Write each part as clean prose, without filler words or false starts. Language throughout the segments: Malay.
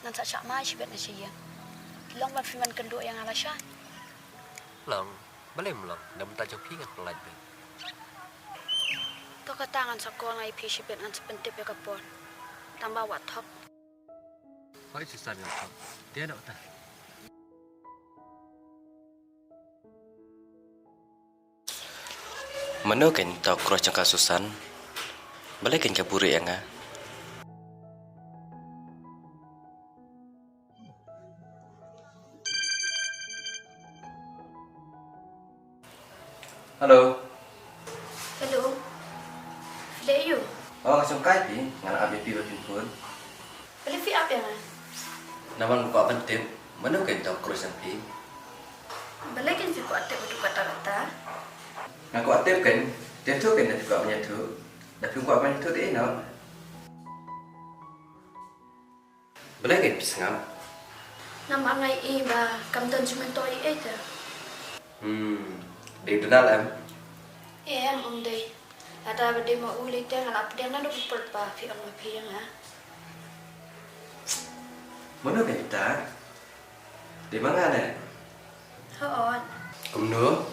nan sa chak mai sibet na siya. Long ban fiman kendo yang alasya. Long, balai melong, dah mentah jauh pingat pelaj be. To katangan sa ko ngai pi sibet an sepentip ya kapon. Tambah wat top. Kau Susan yang kau, dia nak tak? Mana kan tau cross jangka Susan? Balai kan kabur yang ah. Halo. Hello. File you. Oh, kasih kai pi, ngan abi pi berjumpa. Beli fi up yang ah. Naman ko aban tim, mana kan tau cross yang pi? Beli kan fi ko ate betu kata-kata. Ngaku aktif kan, dia tu kan juga punya tu. Tapi ko aban tu dia nak. Balai kan pisngam. Nama ngai i ba kam dan cuma to i eta. Dia kenal em. Em om dei. Ada bade ma uli te ngan ap dia na do pert ba fi am pi yang ah. Mana kan kita? Di mana ni? Ho on. Kumno.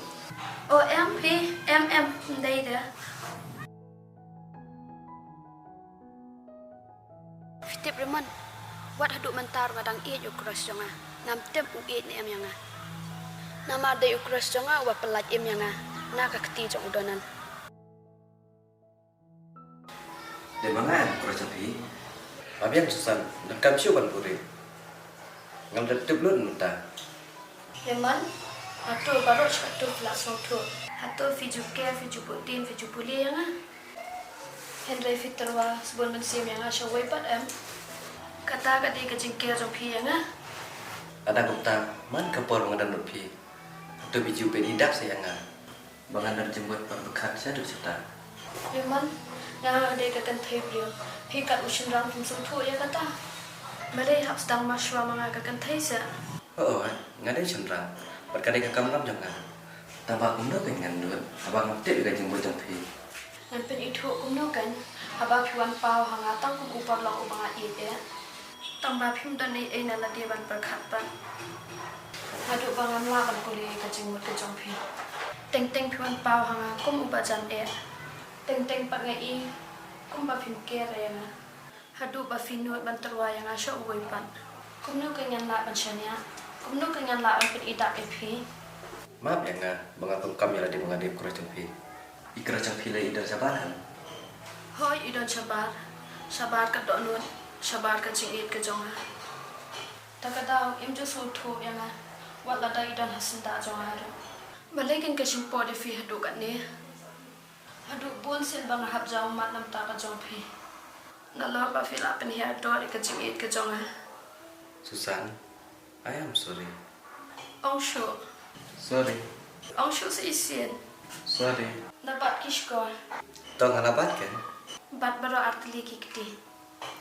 Oh em pi em dei dah. Fitip reman. Wat haduk mentar kadang i yo cross jonga. Nam tem u i ni em yang ah. Nama de yo cross jonga wa pelaj em yang ah. Na ka keti jong udonan. Di mana cross yang pi? Abi yang Susan, nak kam siu ban puri. Ngam tetep lu nta. Reman. Hatu baru hatu langsung tu. Hatu fiju ke fiju putin fiju puli yang ah. Henry fitrwa sebon mensim yang ah syawai pat em. Kata kat dia kecingkir jong pi yang ah. Ada kota, man kapor mengadan rupi. Tu biju pen hidak sayang ah. Bangan jembut berbekat saya duk serta. Reman. Yang ada kakan thai beliau. Pikat usin rang fungsu tu ya kata. Mereka hab sedang masywa mengagakan thai sa. Oh, ngadai cenderang. Berkadai kakam ram jangan. Tambah kumno kan ngandut. Abang ngaptip juga jembut jong pi. Nampen itu kumno kan. Abang piwan pau hangatang kum upar lang ubang ait ya. Tambah pim dan ai nala dia ban berkat ban. Aduk bangan laban kuliah kejengmut ke jong pi. Teng-teng piwan pau hanga kum ubajan ya. Teng-teng pak ngai kum ba pim kere ya. Hadu ba finut ban terwa yang asya uwai pan. Kumno kenyan la ban syania. Kumno kenyan la ban pen idak epi. Maaf ya ngah, bangapun kami ada di mengadip cross jong pi. Ikra jong pi lai idar sabaran. Hoi idon sabar. Sabar ka donut. Sabar ka cingit ka jonga. Takadaw im jo su tu yang ah. Wat lada idon hasinda jonga hadu. Balikin ka simpo de fi hadu kat ni. Hadu bun sin bang hab jaw mat nam ta ka jong pi. Nalor ba fi la pen hiya do ka cingit ka jonga. Susan, I am sorry. Ong shu. Sorry. Ong shu sa isin. Sorry. Nabat kishkor. Tong halabat kan? Bat baro artili kikti.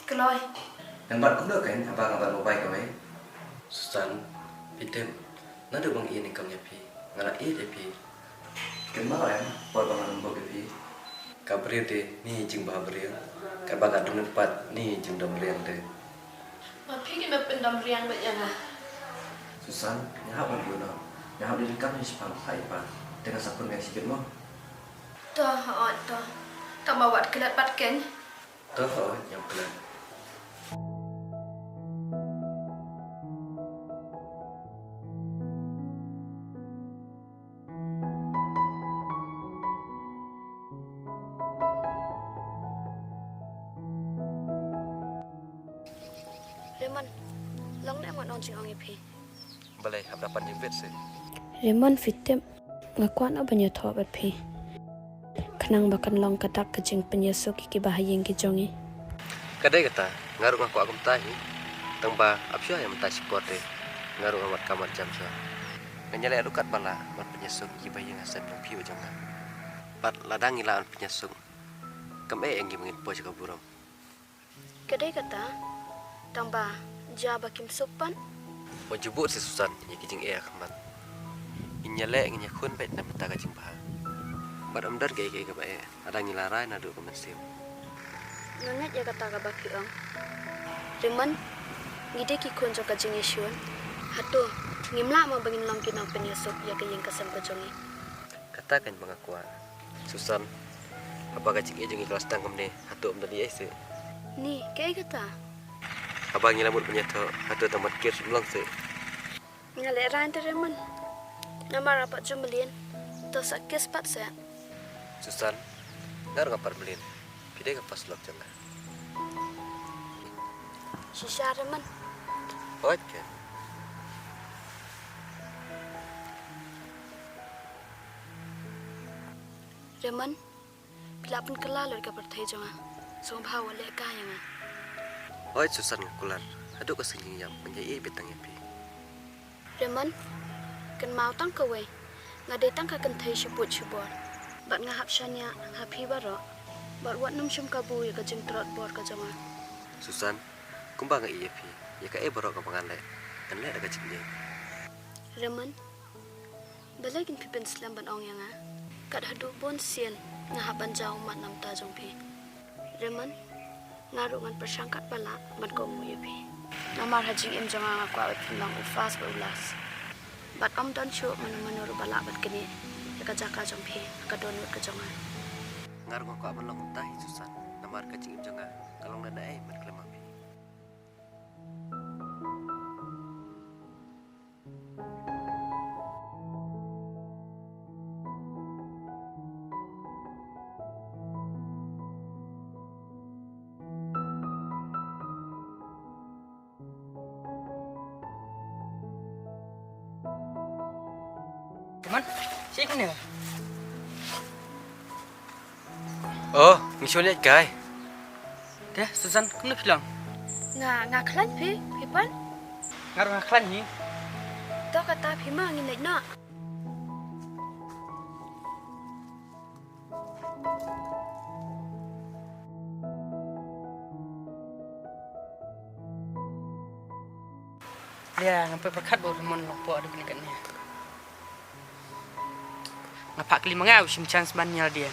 Keloy. Yang bat kumno kan, abang mau baik kau Susan, pitem, nado bang ini kau nyapi, ngala pi. Kenal ya, por bang lembok pi. Kabrir de, ni jing bah beriang. Kabang ada tempat, ni jing dom beriang de. Ma pigi me pendam riang bet yang ah. Susan, nyahap man buno, nyahap di dekat ni sepang hai pa. Dengan sapun yang sikit mo. Toh, toh. Tambah wat kelat pat ken. Toh, yang pelan. Reman, long na mo non sing ong ipi. Balai, hab dapat jemput sih. Reman fitem ngakuan o banyo tho bat phi. Kanang bakan long katak kejing penyesuk ki bahayeng ki jongi. Kadai kata, ngaruh aku akum tahi. Tangba apsya yang mentai support deh. Ngaruh amat kamar jam sya. Nganyale adukat bala mat penyesuk ki bayi ngasan piu jangan. Pat ladang ilaan penyesuk. Kame yang ngimengit po jaga burung. Kadai kata tambah jaba kim supan. Mau jebut si Susan yang kijing kamat. Inyale ngnyakun baik na pita kajing bah. Bad amdar gay ka bae. Ada ngilarai na do kemensim. Nonget ya kata ka baki ong. Reman ngide ki kun jo ka jingi shun hatu ngimla ma bangin long kinang penyusup ya ke yang kesem ke jongi Katakan pengakuan. Susan, apa kacik ejeng kelas tangkem ni? Hatu om tadi ese. ni ke kata Abang ngilamut penyeto, hatu tamat kir sebelum se. ngale ran tereman nama rapat jumelin to sakes pat sa Susan, ngar ngapar melin. Pide kapas lok janga. shisha reman Oke. reman bila pun kelalo ka perthai jonga so bhawa le ka yanga Oi Susan ngakular. Hatu kesenjing yang menjai betang epi. reman kan mau tang ka we ngade tang ka kan thai shuput shubor bat nga hap shanya happy baro bat wat num shum ka bu ya ka jing trot bor ka jonga Susan, kumbang ngai epi. Ya ka borok ka pangan le. Kan le ada kacik ni. reman balagin pipen slam ban ong yanga kat hadu bon sian nga haban jaw mat nam ta jong pi reman ngaru ngan persangkat bala ban ko mu yepi namar haji im jonga nga kwa philang ufas ba ulas bat om don chu manur bala bat kini ka jaka jong pi ka don ka jonga Ngar ngok ka belong tahi Susan. Namar kacik im janga. Kalong nada mat kelema pi. Teman, sik ni. Oh, misyon lihat kai. Deh, Susan, kamu nak bilang? nga khlan pi pan Ngaruh ngaklan ni. to kata pi ma ngi nei na Dia ngapai perkat baru mon lopo ada kena ni. Ngapak kelima ngau sim chance ban nyal dia.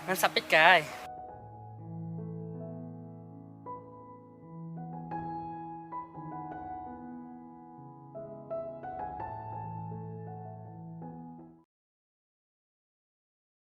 Nan sapit kai.